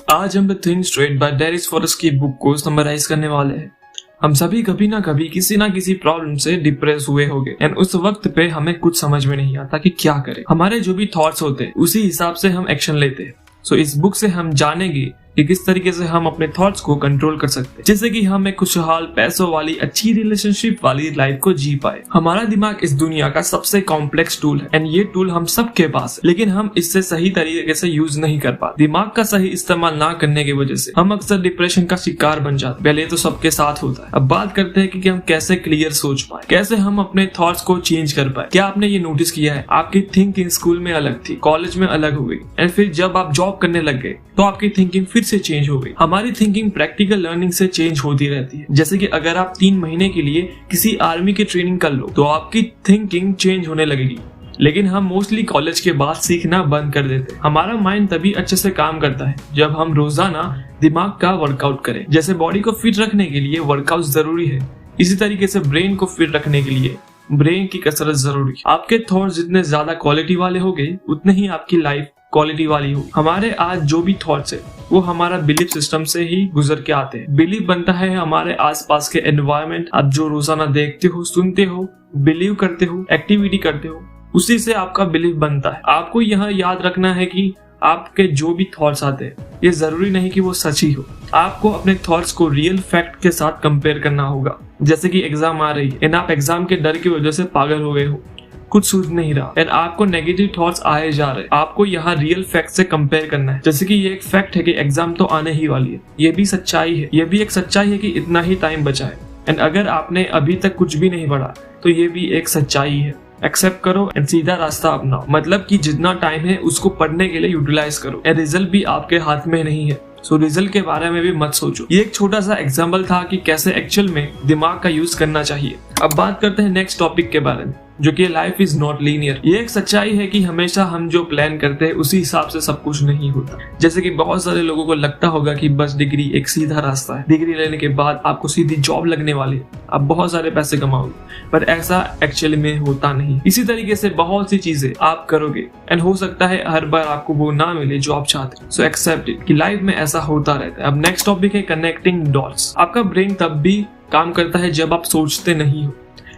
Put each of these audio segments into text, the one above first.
आज हम the think straight by Darius Foroux की बुक को समराइज करने वाले हैं। हम सभी कभी ना कभी किसी ना किसी प्रॉब्लम से डिप्रेस हुए होंगे एंड उस वक्त पे हमें कुछ समझ में नहीं आता कि क्या करें। हमारे जो भी थॉट्स होते हैं उसी हिसाब से हम एक्शन लेते हैं। सो इस बुक से हम जानेंगे कि किस तरीके से हम अपने थॉट्स को कंट्रोल कर सकते हैं, जिससे कि हम एक खुशहाल पैसों वाली अच्छी रिलेशनशिप वाली लाइफ को जी पाए। हमारा दिमाग इस दुनिया का सबसे कॉम्प्लेक्स टूल है एंड ये टूल हम सबके पास है, लेकिन हम इससे सही तरीके से यूज नहीं कर पाते। दिमाग का सही इस्तेमाल ना करने की वजह से हम अक्सर डिप्रेशन का शिकार बन जाते। पहले तो सबके साथ होता है। अब बात करते हैं कि हम कैसे क्लियर सोच पाए, कैसे हम अपने थॉट्स को चेंज कर पाए। क्या आपने ये नोटिस किया है, आपकी थिंकिंग स्कूल में अलग थी, कॉलेज में अलग हो गई एंड फिर जब आप जॉब करने लग गए तो आपकी थिंकिंग फिर से चेंज हो गई। हमारी थिंकिंग प्रैक्टिकल लर्निंग से चेंज होती रहती है। जैसे कि अगर आप 3 महीने के लिए किसी आर्मी की ट्रेनिंग कर लो तो आपकी थिंकिंग चेंज होने लगेगी, लेकिन हम मोस्टली कॉलेज के बाद सीखना बंद कर देते हैं। हमारा माइंड तभी अच्छे से काम करता है जब हम रोजाना दिमाग का वर्कआउट करें। जैसे बॉडी को फिट रखने के लिए वर्कआउट जरूरी है, इसी तरीके से ब्रेन को फिट रखने के लिए ब्रेन की कसरत जरूरी है। आपके थॉट्स जितने ज्यादा क्वालिटी वाले होंगे उतने ही आपकी लाइफ क्वालिटी वाली हो। हमारे आज जो भी थॉट्स है वो हमारा बिलीफ सिस्टम से ही गुजर के आते हैं। बिलीफ बनता है हमारे आसपास के एनवायरनमेंट, आप जो रोजाना देखते हो, सुनते हो, बिलीव करते हो, एक्टिविटी करते हो, उसी से आपका बिलीफ बनता है। आपको यहाँ याद रखना है कि आपके जो भी थॉट्स आते हैं ये जरूरी नहीं कि वो सच ही हो। आपको अपने थॉट्स को रियल फैक्ट के साथ कंपेयर करना होगा। जैसे कि एग्जाम आ रही है एंड आप एग्जाम के डर की वजह से पागल हो गए हो, कुछ सूझ नहीं रहा एंड आपको नेगेटिव थॉट्स आए जा रहे। आपको यहाँ रियल फैक्ट से कंपेयर करना है। जैसे कि ये एक फैक्ट है कि एग्जाम तो आने ही वाली है, ये भी सच्चाई है। ये भी एक सच्चाई है कि इतना ही टाइम बचा है एंड अगर आपने अभी तक कुछ भी नहीं पढ़ा तो ये भी एक सच्चाई है। एक्सेप्ट करो एंड सीधा रास्ता अपनाओ। मतलब कि जितना टाइम है उसको पढ़ने के लिए यूटिलाइज करो एंड रिजल्ट भी आपके हाथ में नहीं है, सो रिजल्ट के बारे में भी मत सोचो। ये एक छोटा सा एग्जाम्पल था कि कैसे एक्चुअल में दिमाग का यूज करना चाहिए। अब बात करते हैं नेक्स्ट टॉपिक के बारे में, जो कि लाइफ इज नॉट लीनियर। ये एक सच्चाई है कि हमेशा हम जो प्लान करते हैं उसी हिसाब से सब कुछ नहीं होता। जैसे कि बहुत सारे लोगों को लगता होगा कि बस डिग्री एक सीधा रास्ता है, डिग्री लेने के बाद आपको सीधी जॉब लगने वाली है, आप बहुत सारे पैसे कमाओगे, पर ऐसा एक्चुअली में होता नहीं। इसी तरीके से बहुत सी चीजें आप करोगे एंड हो सकता है हर बार आपको वो ना मिले जो आप चाहते हैं। सो एक्सेप्ट इट कि लाइफ में ऐसा होता रहता है। अब नेक्स्ट टॉपिक है कनेक्टिंग डॉट्स। आपका ब्रेन तब भी काम करता है जब आप सोचते नहीं हो।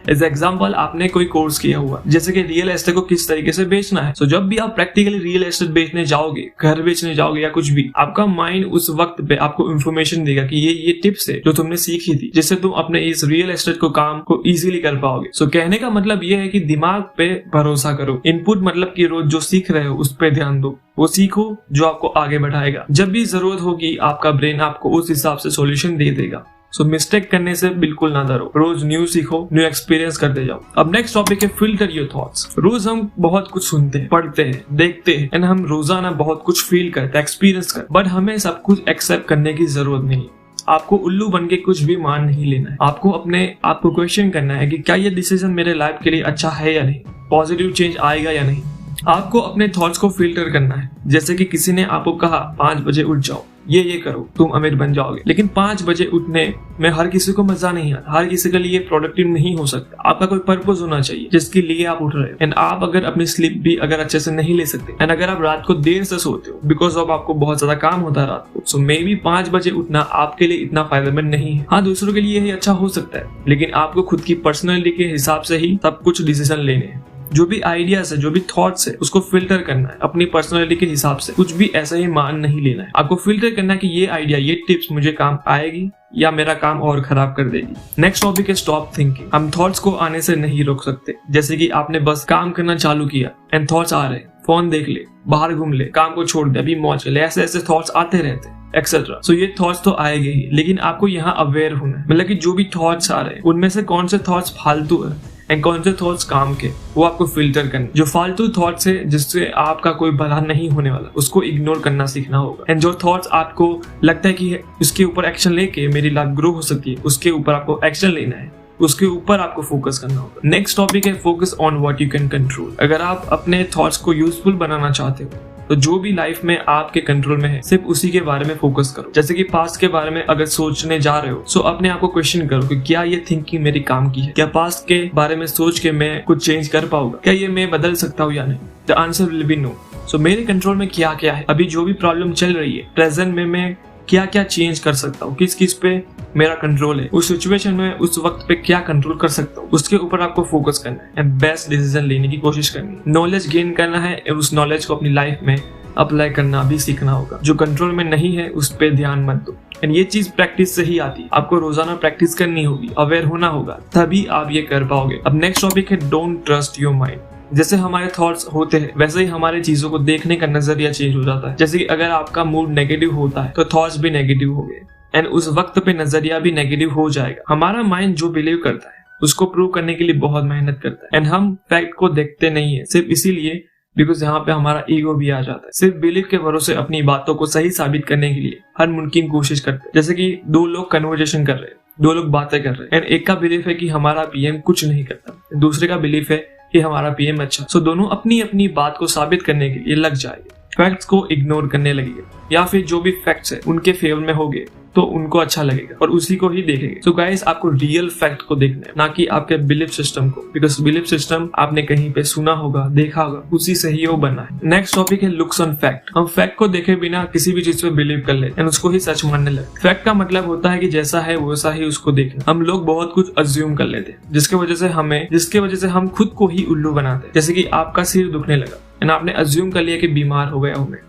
एज एग्जाम्पल, आपने कोई कोर्स किया हुआ, जैसे कि रियल एस्टेट को किस तरीके से बेचना है। सो जब भी आप प्रैक्टिकली रियल एस्टेट बेचने जाओगे, घर बेचने जाओगे या कुछ भी, आपका माइंड उस वक्त पे आपको इन्फॉर्मेशन देगा कि ये टिप्स है जो तुमने सीखी थी, जिससे तुम अपने इस रियल एस्टेट को काम को इजीली कर पाओगे। सो कहने का मतलब ये है कि दिमाग पे भरोसा करो। इनपुट मतलब कि रोज जो सीख रहे हो उस पर ध्यान दो, वो सीखो जो आपको आगे बढ़ाएगा। जब भी जरूरत होगी आपका ब्रेन आपको उस हिसाब से सॉल्यूशन दे देगा। सो मिस्टेक करने से बिल्कुल ना डरो, रोज न्यू सीखो, न्यू एक्सपीरियंस करते जाओ। अब नेक्स्ट टॉपिक है फिल्टर योर थॉट्स। रोज हम बहुत कुछ सुनते हैं, पढ़ते हैं, देखते हैं एंड हम रोजाना बहुत कुछ फील करते हैं, एक्सपीरियंस करते हैं, बट हमें सब कुछ एक्सेप्ट करने की जरूरत नहीं। आपको उल्लू बन के कुछ भी मान नहीं लेना है। आपको अपने आप को क्वेश्चन करना है कि क्या ये डिसीजन मेरे लाइफ के लिए अच्छा है या नहीं, पॉजिटिव चेंज आएगा या नहीं। आपको अपने थॉट्स को फिल्टर करना है। जैसे कि किसी ने आपको कहा 5 बजे उठ जाओ, ये करो, तुम अमीर बन जाओगे, लेकिन 5 बजे उठने में हर किसी को मजा नहीं आता, हर किसी के लिए प्रोडक्टिव नहीं हो सकता। आपका कोई पर्पस होना चाहिए जिसके लिए आप उठ रहे हो एंड आप अगर अपनी स्लीप भी अगर अच्छे से नहीं ले सकते एंड अगर आप रात को देर से सोते हो बिकॉज ऑफ आपको बहुत ज्यादा काम होता है रात को, सो मे बी 5 बजे उठना आपके लिए इतना फायदेमंद नहीं है। हाँ, दूसरों के लिए यही अच्छा हो सकता है, लेकिन आपको खुद की पर्सनैलिटी के हिसाब से ही सब कुछ डिसीजन लेने हैं। जो भी आइडियाज है, जो भी थॉट्स है, उसको फिल्टर करना है अपनी पर्सनालिटी के हिसाब से। कुछ भी ऐसा ही मान नहीं लेना है। आपको फिल्टर करना है कि ये आइडिया, ये टिप्स मुझे काम आएगी या मेरा काम और खराब कर देगी। नेक्स्ट टॉपिक है स्टॉप थिंकिंग। हम थॉट्स को आने से नहीं रोक सकते। जैसे कि आपने बस काम करना चालू किया एंड थॉट्स आ रहे, फोन देख ले, बाहर घूम ले, काम को छोड़ दे, अभी मौज ले, ऐसे ऐसे थॉट्स आते रहते एक्सेट्रा। सो ये थॉट्स तो आएंगे ही, लेकिन आपको यहाँ अवेयर होना है। मतलब कि जो भी थॉट्स आ रहे हैं उनमें से कौन से थॉट्स फालतू है एंड कौन से थॉट्स काम के, वो आपको फिल्टर करना। जो फालतू थॉट्स है जिससे आपका कोई भला नहीं होने वाला, उसको इग्नोर करना सीखना होगा। एंड जो थॉट्स आपको लगता है कि उसके ऊपर एक्शन लेके मेरी लाइफ ग्रो हो सकती है, उसके ऊपर आपको एक्शन लेना है, उसके ऊपर आपको फोकस करना होगा। नेक्स्ट टॉपिक है focus on what you can control. अगर आप अपने थॉट्स को यूजफुल बनाना चाहते हो तो जो भी लाइफ में आपके कंट्रोल में है सिर्फ उसी के बारे में फोकस करो। जैसे कि पास्ट के बारे में अगर सोचने जा रहे हो, सो अपने आप को क्वेश्चन करो कि क्या ये थिंकिंग मेरी काम की है, क्या पास्ट के बारे में सोच के मैं कुछ चेंज कर पाऊंगा, क्या ये मैं बदल सकता हूँ या नहीं। The answer will be no. So मेरे कंट्रोल में क्या क्या है, अभी जो भी प्रॉब्लम चल रही है प्रेजेंट में मैं क्या क्या चेंज कर सकता हूँ, किस किस पे मेरा कंट्रोल है, उस सिचुएशन में उस वक्त पे क्या कंट्रोल कर सकता हूँ, उसके ऊपर आपको फोकस करना है एंड बेस्ट डिसीजन लेने की कोशिश करनी है। नॉलेज गेन करना है और उस नॉलेज को अपनी लाइफ में अप्लाई करना भी सीखना होगा। जो कंट्रोल में नहीं है उस पे ध्यान मत दो एंड ये चीज प्रैक्टिस से ही आती है। आपको रोजाना प्रैक्टिस करनी होगी, अवेयर होना होगा, तभी आप ये कर पाओगे। अब नेक्स्ट टॉपिक है डोंट ट्रस्ट योर माइंड। जैसे हमारे थॉट्स होते हैं वैसे ही हमारे चीजों को देखने का नजरिया चेंज हो जाता है। जैसे कि अगर आपका मूड नेगेटिव होता है तो थॉट्स भी नेगेटिव हो गए एंड उस वक्त पे नजरिया भी नेगेटिव हो जाएगा। हमारा माइंड जो बिलीव करता है उसको प्रूव करने के लिए बहुत मेहनत करता है एंड हम फैक्ट को देखते नहीं है सिर्फ इसीलिए बिकॉज यहाँ पे हमारा ईगो भी आ जाता है। सिर्फ बिलीव के भरोसे अपनी बातों को सही साबित करने के लिए हर मुमकिन कोशिश करते हैं। जैसे कि दो लोग कन्वर्सेशन कर रहे हैं, दो लोग बातें कर रहे हैं एंड एक का बिलीफ है कि हमारा पीएम कुछ नहीं करता, दूसरे का बिलीफ है कि हमारा पीएम अच्छा। सो दोनों अपनी अपनी बात को साबित करने के लिए लग जाएंगे, फैक्ट्स को इग्नोर करने लगेंगे या फिर जो भी फैक्ट्स है उनके फेवर में होंगे तो उनको अच्छा लगेगा और उसी को ही देखेंगे। सो गाइस आपको रियल फैक्ट को देखना है, ना कि आपके बिलीफ सिस्टम को, बिकॉज बिलीफ सिस्टम आपने कहीं पे सुना होगा, देखा होगा, उसी से ही वो बना है। नेक्स्ट टॉपिक है लुक्स ऑन फैक्ट। हम फैक्ट को देखे बिना किसी भी चीज पे बिलीव कर लेते हैं उसको ही सच मानने लगते। फैक्ट का मतलब होता है कि जैसा है वैसा ही उसको देखना। हम लोग बहुत कुछ अज्यूम कर लेते हैं जिसके वजह से हम खुद को ही उल्लू बनाते हैं। जैसे कि आपका सिर दुखने लगा एंड आपने अज्यूम कर लिया कि बीमार हो गया हूं मैं,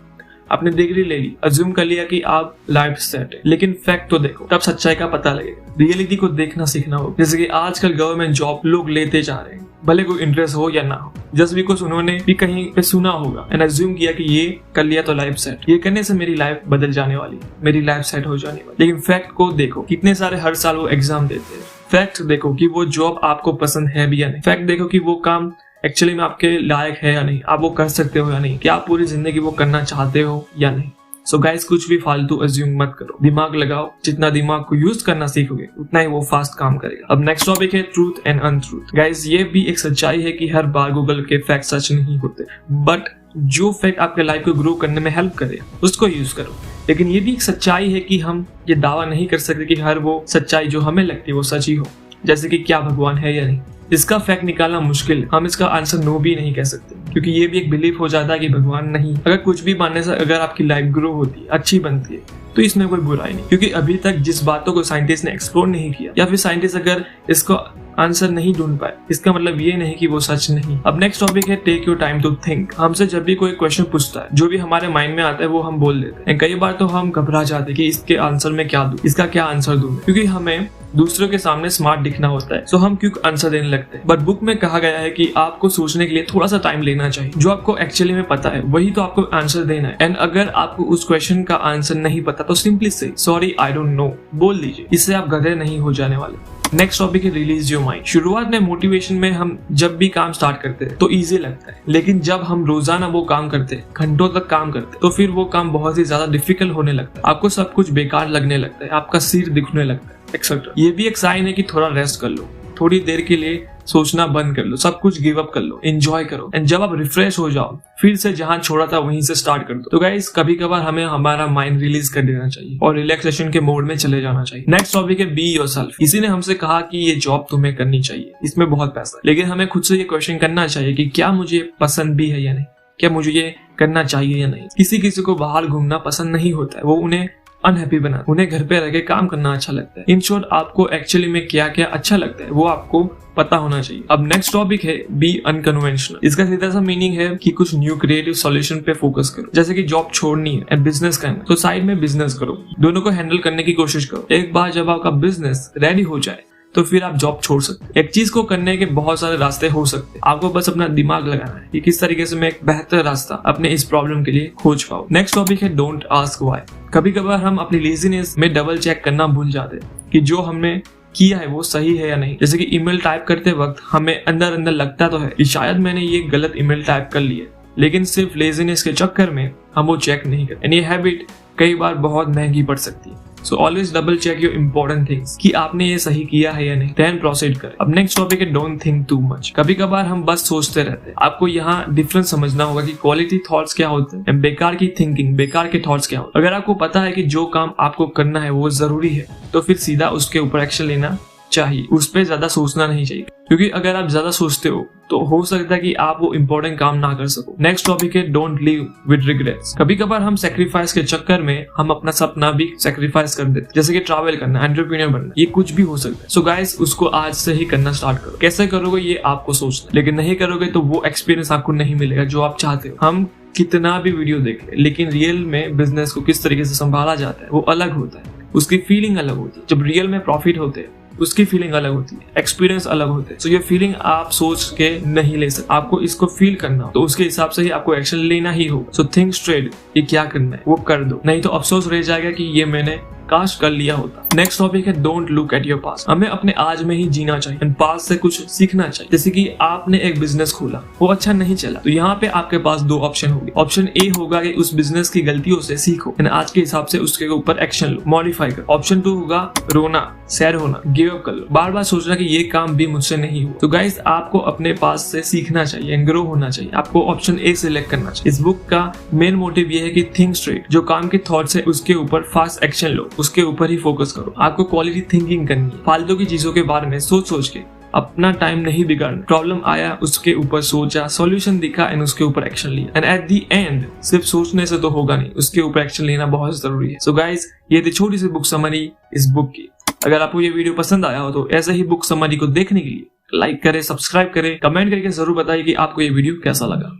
आपने डिग्री ले ली, अज्यूम कर लिया कि आप लाइफ सेट है, लेकिन फैक्ट तो देखो, तब सच्चाई का पता लगेगा। रियलिटी को देखना सीखना होगा। जैसे कि आजकल गवर्नमेंट जॉब लोग लेते जा रहे हैं, भले कोई इंटरेस्ट हो या ना हो, जस्ट बिकॉज उन्होंने भी कहीं पे सुना होगा एंड अज्यूम किया कि ये कर लिया तो लाइफ सेट, ये करने से मेरी लाइफ बदल जाने वाली है, मेरी लाइफ सेट हो जाने वाली। लेकिन फैक्ट को देखो, कितने सारे हर साल वो एग्जाम देते हैं। फैक्ट देखो कि वो जॉब आपको पसंद है भी या नहीं। फैक्ट देखो कि वो काम एक्चुअली में आपके लायक है या नहीं, आप वो कर सकते हो या नहीं, क्या आप पूरी जिंदगी वो करना चाहते हो या नहीं। सो गाइस कुछ भी फालतू अज्यूम मत करो, दिमाग लगाओ। जितना दिमाग को यूज करना सीखोगे उतना ही वो फास्ट काम करेगा। अब नेक्स्ट टॉपिक है ट्रूथ एंड अनट्रूथ। गाइस ये भी एक सच्चाई है कि हर बार गूगल के फैक्ट सच नहीं होते, बट जो फैक्ट आपके लाइफ को ग्रो करने में हेल्प करे उसको यूज करो। लेकिन ये भी एक सच्चाई है कि हम ये दावा नहीं कर सकते कि हर वो सच्चाई जो हमें लगती है वो सच ही हो। जैसे कि क्या भगवान है या नहीं, इसका फैक्ट निकालना मुश्किल है। हम इसका आंसर नो भी नहीं कह सकते क्योंकि ये भी एक बिलीफ हो जाता है कि भगवान नहीं। अगर कुछ भी मानने से अगर आपकी लाइफ ग्रो होती है, अच्छी बनती है, तो इसमें कोई बुराई नहीं, क्योंकि अभी तक जिस बातों को साइंटिस्ट ने एक्सप्लोर नहीं किया या फिर साइंटिस्ट अगर इसको आंसर नहीं ढूंढ पाए, इसका मतलब ये नहीं कि वो सच नहीं। अब नेक्स्ट टॉपिक है take your time to think. हमसे जब भी कोई क्वेश्चन पूछता है, जो भी हमारे माइंड में आता है वो हम बोल देते हैं। कई बार तो हम घबरा जाते हैं कि इसके आंसर में क्या दूं, इसका क्या आंसर दूं, क्योंकि हमें दूसरों के सामने स्मार्ट दिखना होता है। सो हम क्यों आंसर देने लगते हैं। बट बुक में कहा गया है कि आपको सोचने के लिए थोड़ा सा टाइम लेना चाहिए। जो आपको एक्चुअली में पता है वही तो आपको आंसर देना है। एंड अगर आपको उस क्वेश्चन का आंसर नहीं पता तो सिंपली से सॉरी आई डोंट नो बोल दीजिए। इससे आप गधे नहीं हो जाने वाले। नेक्स्ट टॉपिक है रिलीज योर माइंड। शुरुआत में मोटिवेशन में हम जब भी काम स्टार्ट करते हैं तो इजी लगता है, लेकिन जब हम रोजाना वो काम करते हैं, घंटों तक काम करते हैं, तो फिर वो काम बहुत ही ज्यादा डिफिकल्ट होने लगता है। आपको सब कुछ बेकार लगने लगता है, आपका सिर दिखने लगता है एक्सेट्रा। ये भी एक साइन है कि थोड़ा रेस्ट कर लो, थोड़ी देर के लिए सोचना बंद कर लो, सब कुछ गिव अप कर लो, एंजॉय करो। एंड जब आप रिफ्रेश हो जाओ फिर से जहां छोड़ा था वहीं से स्टार्ट कर दो। तो गाइस कभी कभार हमें हमारा माइंड रिलीज कर देना चाहिए और रिलैक्सेशन के मोड में चले जाना चाहिए। नेक्स्ट टॉपिक है बी योरसेल्फ। किसी ने हमसे कहा कि ये जॉब तुम्हें करनी चाहिए, इसमें बहुत पैसा है, लेकिन हमें खुद से ये क्वेश्चन करना चाहिए कि क्या मुझे पसंद भी है या नहीं, क्या मुझे ये करना चाहिए या नहीं। किसी को बाहर घूमना पसंद नहीं होता है, वो उन्हें अनहैप्पी बना, उन्हें घर पे रह के काम करना अच्छा लगता है। इन शॉर्ट आपको एक्चुअली में क्या क्या अच्छा लगता है वो आपको पता होना चाहिए। अब नेक्स्ट टॉपिक है बी अनकन्वेंशनल। इसका सीधा सा मीनिंग है कि कुछ न्यू क्रिएटिव सॉल्यूशन पे फोकस करो। जैसे कि जॉब छोड़नी है एंड बिजनेस करना, तो साइड में बिजनेस करो, दोनों को हैंडल करने की कोशिश करो। एक बार जब आपका बिजनेस रेडी हो जाए तो फिर आप जॉब छोड़ सकते। एक चीज को करने के बहुत सारे रास्ते हो सकते हैं, आपको बस अपना दिमाग लगाना है कि किस तरीके से मैं एक बेहतर रास्ता अपने इस प्रॉब्लम के लिए खोज पाऊं। नेक्स्ट टॉपिक है डोंट आस्क व्हाई। कभी कभार हम अपनी लेजीनेस में डबल चेक करना भूल जाते हैं कि जो हमने किया है वो सही है या नहीं। जैसे कि ईमेल टाइप करते वक्त हमें अंदर अंदर लगता तो है कि शायद मैंने ये गलत ईमेल टाइप कर ली है, लेकिन सिर्फ लेजीनेस के चक्कर में हम वो चेक नहीं करते। एंड ये हैबिट कई बार बहुत महंगी पड़ सकती है। So always double check your important things कि आपने ये सही किया है या नहीं, देन प्रोसीड करें। अब नेक्स्ट टॉपिक है डोंट थिंक टू मच। कभी कभार हम बस सोचते रहते हैं। आपको यहाँ डिफरेंस समझना होगा कि क्वालिटी थॉट्स क्या होते हैं, बेकार की थिंकिंग, बेकार के थॉट्स क्या होते हैं। अगर आपको पता है कि जो काम आपको करना है वो जरूरी है तो फिर सीधा उसके ऊपर एक्शन लेना चाहिए, उस पर ज्यादा सोचना नहीं चाहिए। क्योंकि अगर आप ज्यादा सोचते हो तो हो सकता है कि आप वो इंपॉर्टेंट काम ना कर सको। नेक्स्ट टॉपिक है डोंट लिव विद रिग्रेट्स। कभी कभार हम सेक्रीफाइस के चक्कर में हम अपना सपना भी सेक्रीफाइस कर देते, जैसे कि ट्रैवल करना, एंटरप्रेन्योर बनना, ये कुछ भी हो सकता है। सो गाइस, उसको आज से ही करना स्टार्ट करो। कैसे करोगे ये आपको सोचना, लेकिन नहीं करोगे तो वो एक्सपीरियंस आपको नहीं मिलेगा जो आप चाहते हो। हम कितना भी वीडियो देख ले, लेकिन रियल में बिजनेस को किस तरीके से संभाला जाता है वो अलग होता है, उसकी फीलिंग अलग होती है। जब रियल में प्रॉफिट होते हैं उसकी फीलिंग अलग होती है, एक्सपीरियंस अलग होते हैं। तो ये फीलिंग आप सोच के नहीं ले सकते, आपको इसको फील करना हो तो उसके हिसाब से ही आपको एक्शन लेना ही होगा। सो थिंक स्ट्रेट, ये क्या करना है वो कर दो, नहीं तो अफसोस रह जाएगा कि ये मैंने काश कर लिया होता। नेक्स्ट टॉपिक है don't look at your past. हमें अपने आज में ही जीना चाहिए, पास्ट से कुछ सीखना चाहिए। जैसे कि आपने एक बिजनेस खोला, वो अच्छा नहीं चला, तो यहाँ पे आपके पास दो ऑप्शन होंगे। ऑप्शन ए होगा कि उस बिजनेस की गलतियों से सीखो, आज के हिसाब से उसके ऊपर एक्शन लो, मॉडिफाई करो। ऑप्शन 2 होगा रोना, सैड होना, गिव अप कर लो, बार बार सोचना कि ये काम भी मुझसे नहीं हुआ। तो गाइस, आपको अपने पास से सीखना चाहिए, ग्रो होना चाहिए। आपको ऑप्शन ए सिलेक्ट करना चाहिए। इस बुक का मेन मोटिव ये है कि थिंक स्ट्रेट, जो काम के थॉट्स है उसके ऊपर फास्ट एक्शन लो, उसके ऊपर ही फोकस करो। आपको क्वालिटी थिंकिंग करनी है, फालतू की चीजों के बारे में सोच के अपना टाइम नहीं बिगाड़ना। प्रॉब्लम आया, उसके ऊपर सोचा, सॉल्यूशन दिखा एंड उसके ऊपर एक्शन लिया। एंड एट द एंड सिर्फ सोचने से तो होगा नहीं, उसके ऊपर एक्शन लेना बहुत जरूरी है। सो गाइस, ये थी छोटी सी बुक समरी इस बुक की। अगर आपको ये वीडियो पसंद आया हो तो ऐसे ही बुक समरी को देखने के लिए लाइक करें, सब्सक्राइब करें, कमेंट करके जरूर बताइए कि आपको ये वीडियो कैसा लगा।